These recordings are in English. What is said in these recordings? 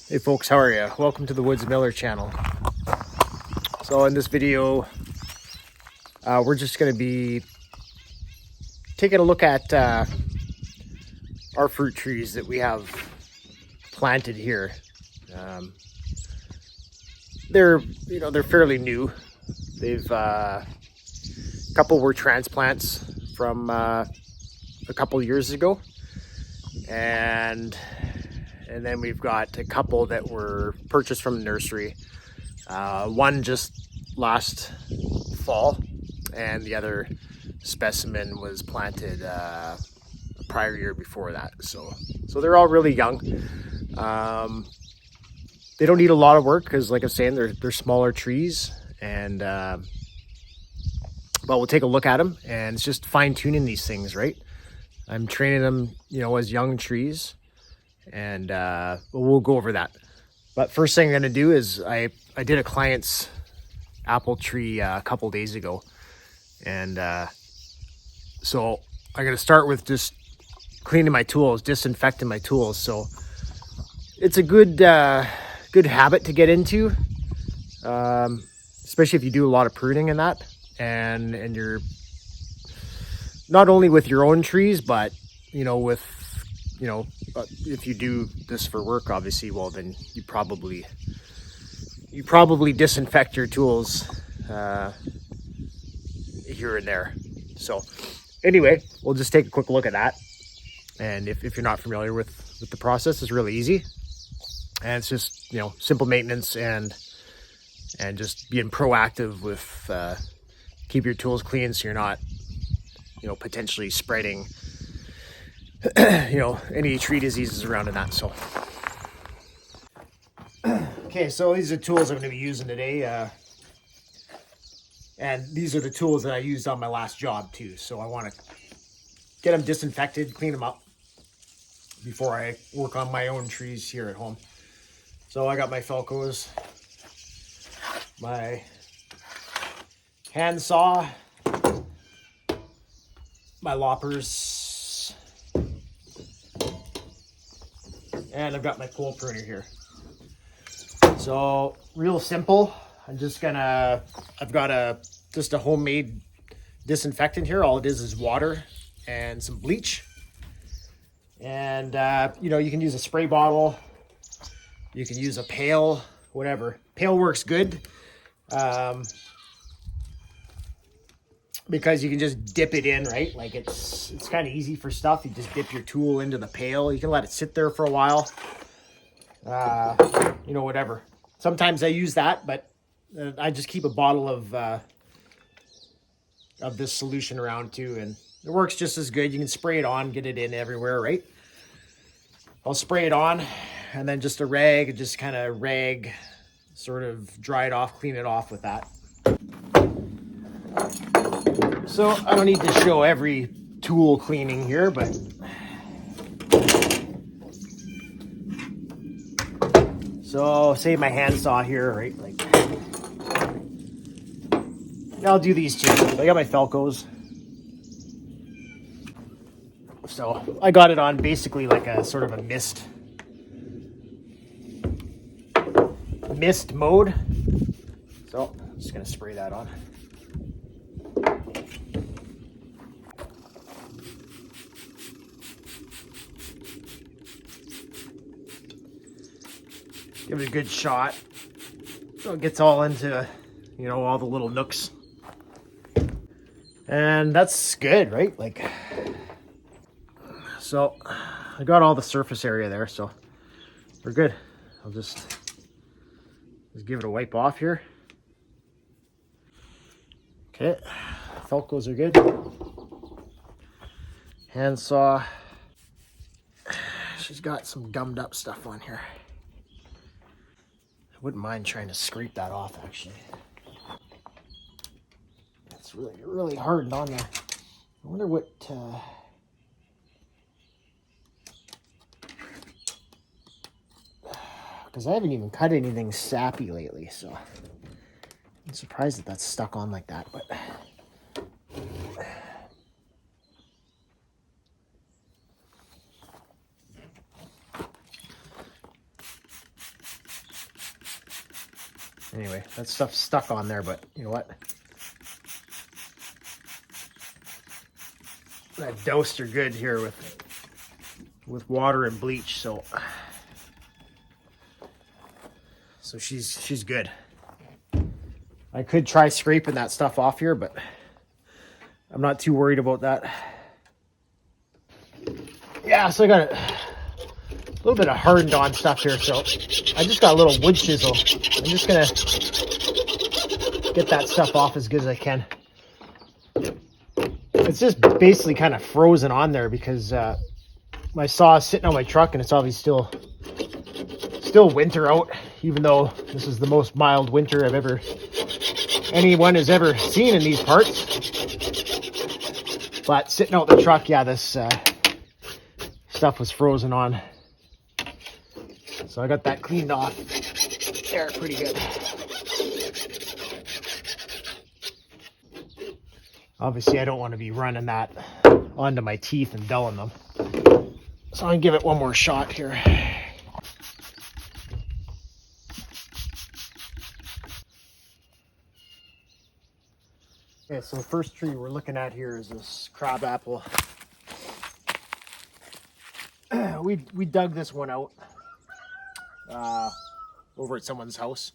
Hey folks, how are you? Welcome to the Woods Miller channel. So in this video, we're just going to be taking a look at our fruit trees that we have planted here. They're fairly new. They've a couple were transplants from a couple years ago, and then we've got a couple that were purchased from the nursery. One just last fall, and the other specimen was planted prior year before that. So they're all really young. They don't need a lot of work because, like I'm saying, they're smaller trees, and but we'll take a look at them, and it's just fine tuning these things, right? I'm training them, as young trees, and we'll go over that. But first thing I'm going to do is I did a client's apple tree a couple days ago, and so I'm going to start with just cleaning my tools, disinfecting my tools. So it's a good habit to get into, especially if you do a lot of pruning and that, and you're not only with your own trees, but with if you do this for work, obviously, well, then you probably disinfect your tools here and there. So anyway, we'll just take a quick look at that. And if you're not familiar with the process, it's really easy. And it's just, simple maintenance and just being proactive with keep your tools clean so you're not, potentially spreading, any tree diseases around in that. So, okay, so these are the tools I'm going to be using today. And these are the tools that I used on my last job too. So I want to get them disinfected, clean them up before I work on my own trees here at home. So I got my Felcos, my hand saw, my loppers, and I've got my pole pruner here. So real simple. I've got just a homemade disinfectant here. All it is water and some bleach. And, you can use a spray bottle. You can use a pail, whatever. Pail works good. Because you can just dip it in, right? Like it's kind of easy for stuff. You just dip your tool into the pail. You can let it sit there for a while. Whatever. Sometimes I use that, but I just keep a bottle of this solution around too, and it works just as good. You can spray it on, get it in everywhere, right? I'll spray it on, and then just a rag, sort of dry it off, clean it off with that. So I don't need to show every tool cleaning here, but so say my handsaw here, right? Like I'll do these two. I got my Felcos. So I got it on basically like a sort of a mist mode. So I'm just gonna spray that on. Give it a good shot so it gets all into, all the little nooks. And that's good, right? Like, so I got all the surface area there, so we're good. I'll just give it a wipe off here. Okay, Felcos are good. Handsaw. She's got some gummed up stuff on here. I wouldn't mind trying to scrape that off, actually. It's really, really hard on there. I wonder what... because I haven't even cut anything sappy lately, so I'm surprised that that's stuck on like that, but... Anyway, that stuff's stuck on there, but you know what? I doused her good here with water and bleach, so she's good. I could try scraping that stuff off here, but I'm not too worried about that. Yeah, so I got a little bit of hardened on stuff here, so I just got a little wood chisel. I'm just gonna get that stuff off as good as I can. It's just basically kind of frozen on there because my saw is sitting on my truck and it's obviously still winter out, even though this is the most mild winter anyone has ever seen in these parts. But sitting out the truck, yeah, this stuff was frozen on. So I got that cleaned off there pretty good. Obviously, I don't want to be running that onto my teeth and dulling them. So I'm going to give it one more shot here. Okay, so the first tree we're looking at here is this crab apple. We dug this one out over at someone's house.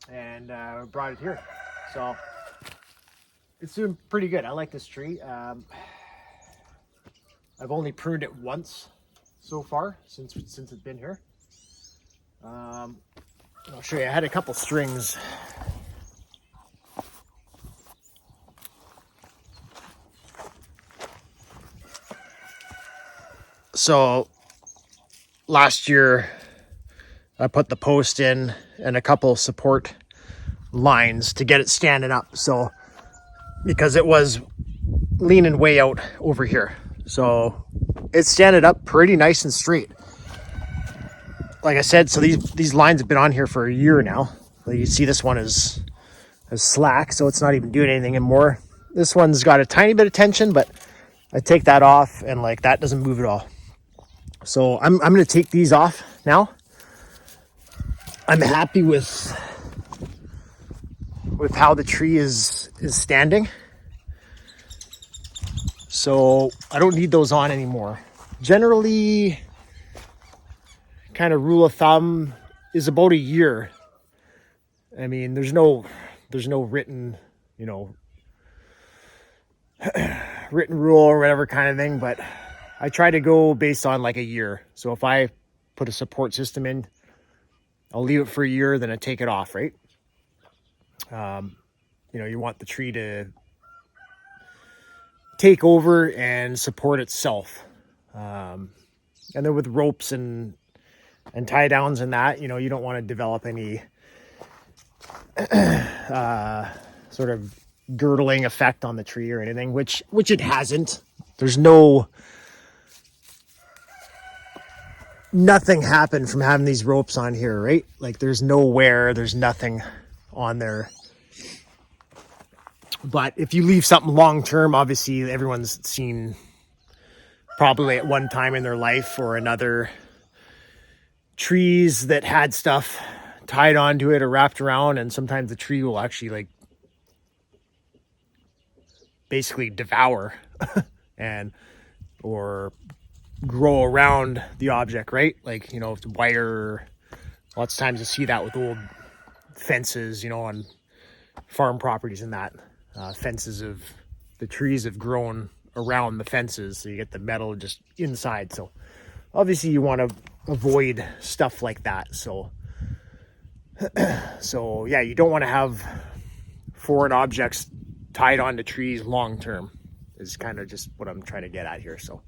And brought it here. So it's doing pretty good. I like this tree. I've only pruned it once so far since it's been here. I'll show you. I had a couple strings. So last year I put the post in and a couple support lines to get it standing up. So because it was leaning way out over here. So it's standing up pretty nice and straight. Like I said, so these lines have been on here for a year now. You see this one is slack, so it's not even doing anything anymore. This one's got a tiny bit of tension, but I take that off and like that doesn't move at all. So I'm going to take these off now. I'm happy with how the tree is standing. So I don't need those on anymore. Generally, kind of rule of thumb is about a year. I mean, there's no written, written rule or whatever kind of thing, but I try to go based on like a year. So if I put a support system in, I'll leave it for a year, then I take it off, right? You want the tree to take over and support itself. And then with ropes and tie downs and that, you don't want to develop any sort of girdling effect on the tree or anything, which it hasn't. There's nothing happened from having these ropes on here, right? Like there's nothing on there. But if you leave something long term, obviously everyone's seen probably at one time in their life or another trees that had stuff tied onto it or wrapped around, and sometimes the tree will actually like basically devour or grow around the object, right? Like, if it's wire, lots of times you see that with old fences, on farm properties and that. Fences of the trees have grown around the fences, so you get the metal just inside. So obviously you want to avoid stuff like that. So yeah, you don't want to have foreign objects tied onto trees long term is kind of just what I'm trying to get at here. So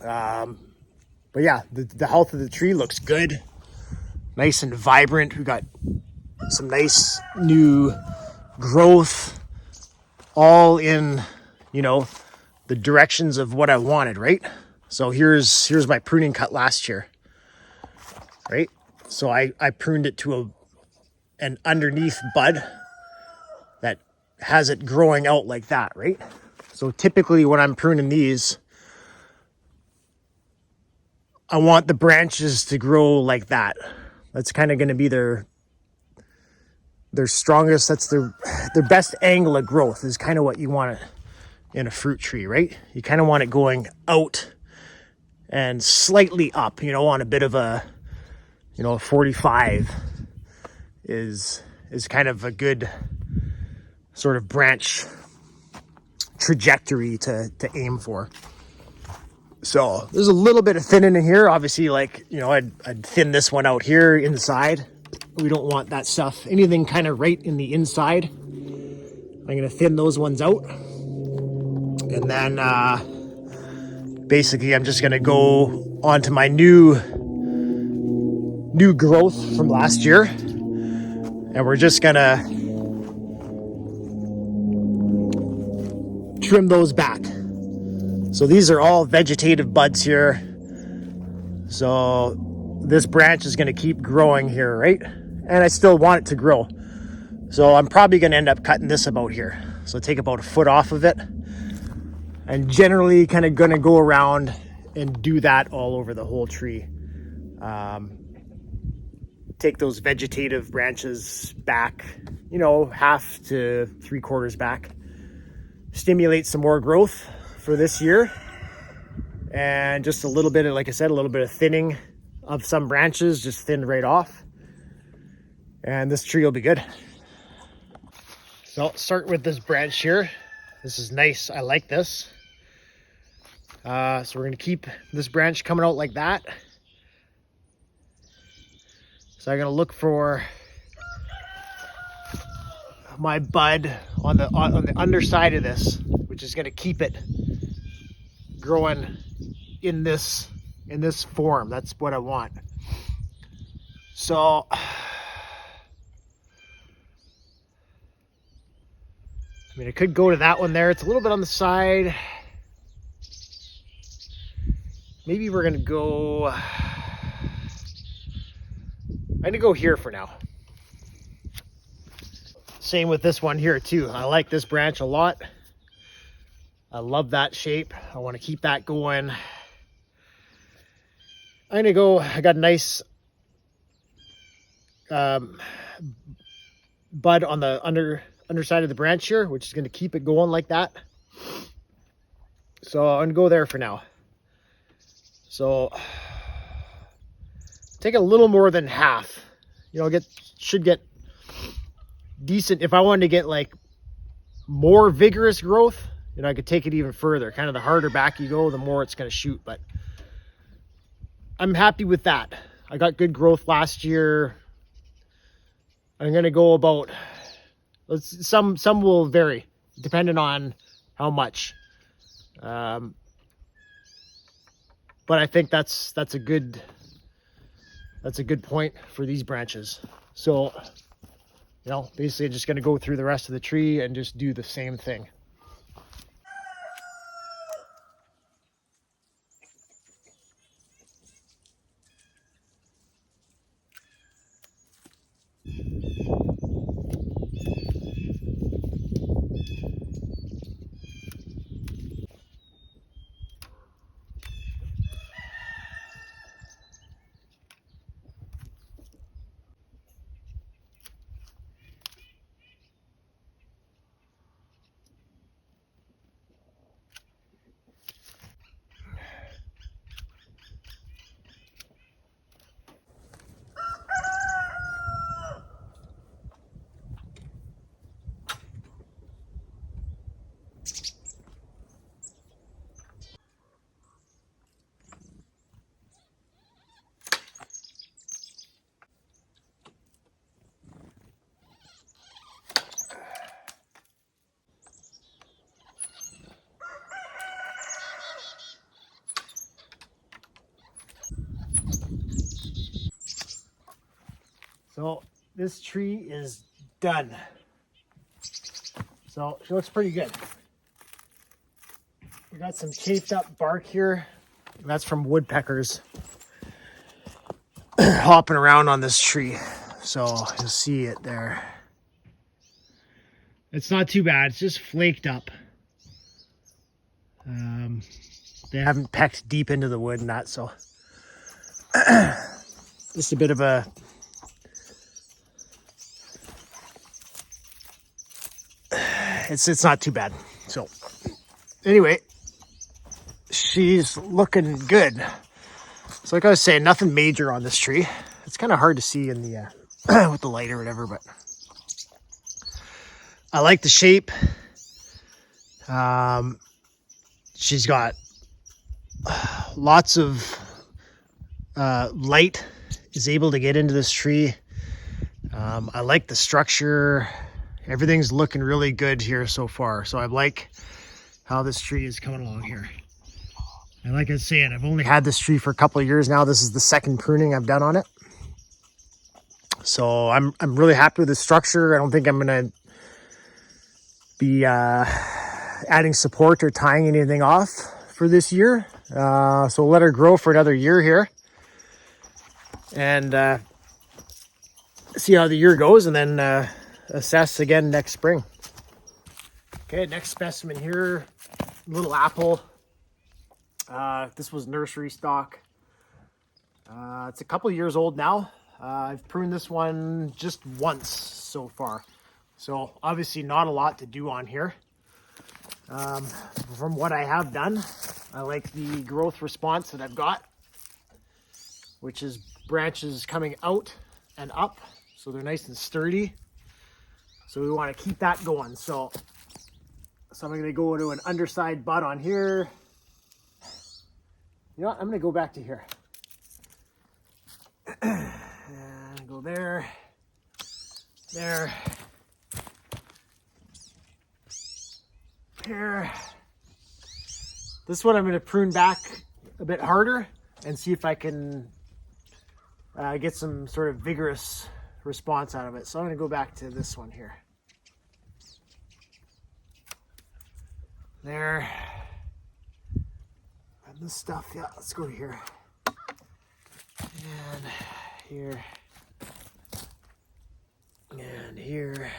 but yeah, the health of the tree looks good, nice and vibrant. We got some nice new growth, all in the directions of what I wanted, right? So here's my pruning cut last year, right? So I pruned it to an underneath bud that has it growing out like that, right? So typically when I'm pruning these, I want the branches to grow like that. That's kind of going to be their strongest, that's their best angle of growth is kind of what you want in a fruit tree, right? You kind of want it going out and slightly up, on a bit of a, 45 is kind of a good sort of branch trajectory to aim for. So there's a little bit of thinning in here. Obviously, like, I'd thin this one out here inside. We don't want that stuff, anything kind of right in the inside. I'm going to thin those ones out. And then basically I'm just going to go onto my new growth from last year. And we're just going to trim those back. So these are all vegetative buds here. So this branch is going to keep growing here, right? And I still want it to grow. So I'm probably going to end up cutting this about here. So take about a foot off of it. And generally kind of going to go around and do that all over the whole tree. Take those vegetative branches back, half to 3/4 back. Stimulate some more growth for this year. And just a little bit of, like I said, a little bit of thinning of some branches, just thinned right off. And this tree will be good. So I'll start with this branch here. This is nice. I like this. So we're going to keep this branch coming out like that. So I'm going to look for my bud on the underside of this, which is going to keep it growing in this form. That's what I want. So I could go to that one there. It's a little bit on the side. Maybe we're gonna go, I'm gonna go here for now. Same with this one here too. I like this branch a lot. I love that shape. I want to keep that going. I'm gonna go, I got a nice bud on the underside of the branch here, which is going to keep it going like that. So I'm going to go there for now. So take a little more than half, should get decent. If I wanted to get like more vigorous growth, I could take it even further. Kind of the harder back you go, the more it's going to shoot, but I'm happy with that. I got good growth last year. I'm going to go about, some will vary depending on how much. But I think that's a good point for these branches. So, basically just going to go through the rest of the tree and just do the same thing. So this tree is done. So she looks pretty good. We got some chafed up bark here. That's from woodpeckers hopping around on this tree. So you'll see it there. It's not too bad. It's just flaked up. They haven't pecked deep into the wood and that, so just a bit of a it's not too bad. So anyway, she's looking good. So like I was saying, nothing major on this tree. It's kind of hard to see in the with the light or whatever, but I like the shape. She's got lots of light is able to get into this tree. I like the structure. Everything's looking really good here so far. So I like how this tree is coming along here. And like I was saying, I've only had this tree for a couple of years now. This is the second pruning I've done on it. So I'm really happy with the structure. I don't think I'm gonna be adding support or tying anything off for this year. So we'll let her grow for another year here. And see how the year goes, and then assess again next spring. Okay, next specimen here, little apple. This was nursery stock. It's a couple years old now. I've pruned this one just once so far. So obviously not a lot to do on here. From what I have done, I like the growth response that I've got, which is branches coming out and up. So they're nice and sturdy. So we want to keep that going. So I'm going to go to an underside bud on here. You know what? I'm going to go back to here. And go there. There. Here. This one I'm going to prune back a bit harder and see if I can get some sort of vigorous response out of it. So I'm going to go back to this one here. There. And this stuff, yeah, let's go to here. And here. And here.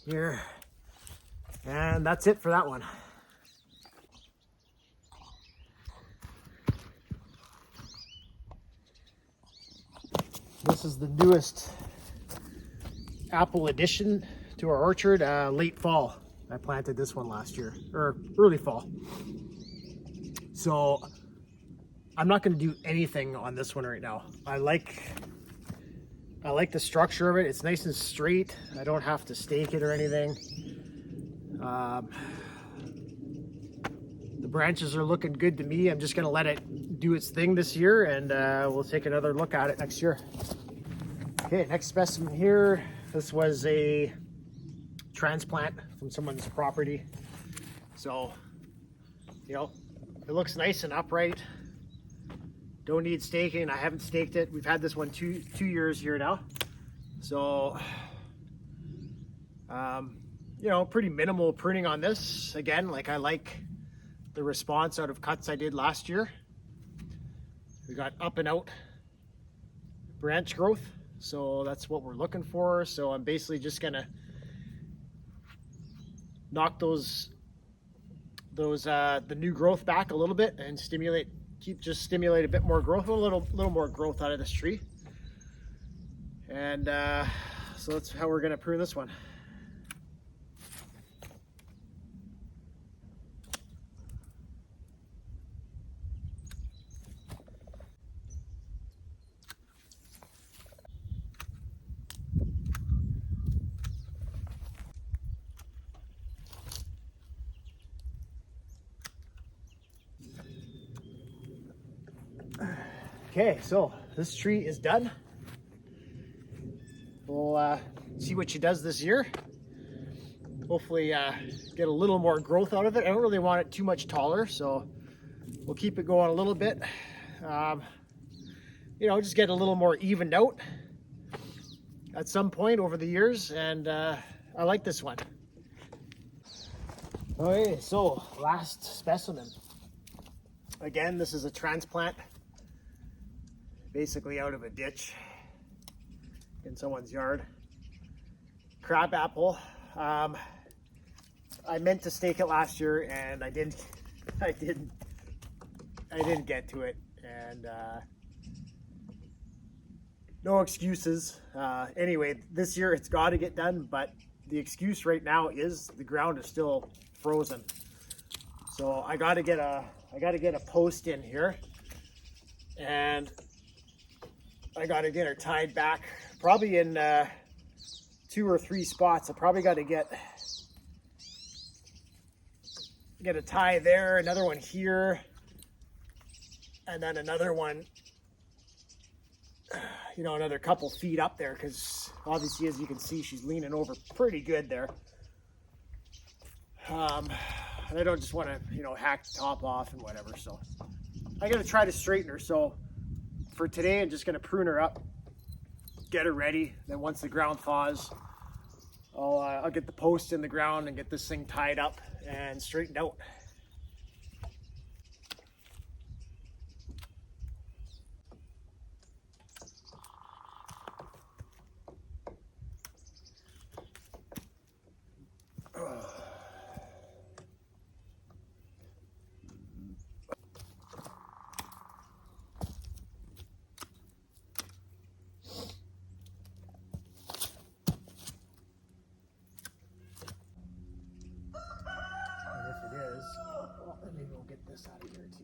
Here. And that's it for that one. This is the newest apple addition to our orchard, late fall. I planted this one last year, or early fall. So I'm not going to do anything on this one right now. I like the structure of it. It's nice and straight. I don't have to stake it or anything. The branches are looking good to me. I'm just going to let it do its thing this year, and we'll take another look at it next year. Okay, next specimen here. This was a transplant from someone's property. So, you know, it looks nice and upright. Don't need staking. I haven't staked it. We've had this one two years here now. So, you know, pretty minimal pruning on this. Again, like I like the response out of cuts I did last year. We got up and out branch growth. So that's what we're looking for. So I'm basically just gonna knock the new growth back a little bit and stimulate a bit more growth, a little more growth out of this tree. And so that's how we're gonna prune this one. Okay, so this tree is done. We'll see what she does this year. Hopefully get a little more growth out of it. I don't really want it too much taller, so we'll keep it going a little bit. You know, just get a little more evened out at some point over the years, and I like this one. Okay, so last specimen. Again, this is a transplant, basically out of a ditch in someone's yard. Crab apple. I meant to stake it last year and I didn't get to it, and no excuses. Anyway, this year it's got to get done, but the excuse right now is the ground is still frozen. So I got to get a post in here, and I got to get her tied back, probably in 2 or 3 spots. I probably got to get a tie there, another one here, and then another one, you know, another couple feet up there, because obviously, as you can see, she's leaning over pretty good there. And I don't just want to, you know, hack the top off and whatever. So I got to try to straighten her. So for today, I'm just going to prune her up, get her ready. Then once the ground thaws, I'll get the post in the ground and get this thing tied up and straightened out. Maybe we'll get this out of here too.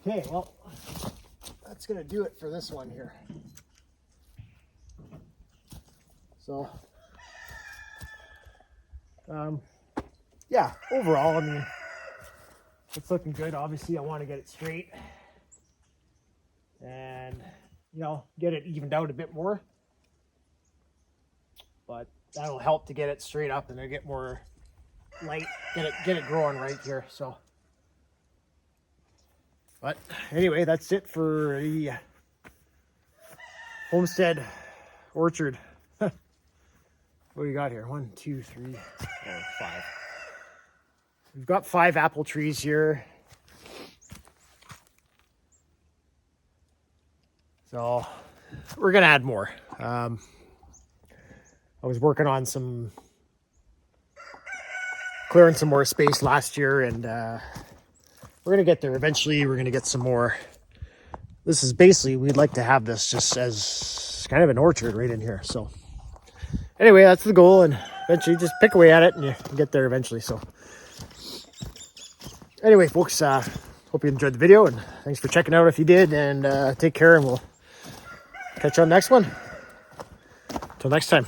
Okay, well, that's gonna do it for this one here. So, yeah, overall, I mean, it's looking good. Obviously, I want to get it straight and, you know, get it evened out a bit more. But that'll help to get it straight up and then get more light, get it growing right here. So, but anyway, that's it for the homestead orchard. What do we got here? 1, 2, 3, 4, 5. We've got 5 apple trees here. So we're gonna add more. I was working on clearing some more space last year, and we're gonna get there eventually. We're gonna get some more. This is basically, we'd like to have this just as kind of an orchard right in here. So anyway, that's the goal, and eventually just pick away at it and you get there eventually. So anyway, folks, hope you enjoyed the video, and thanks for checking out if you did, and take care, and we'll catch you on the next one. Until next time.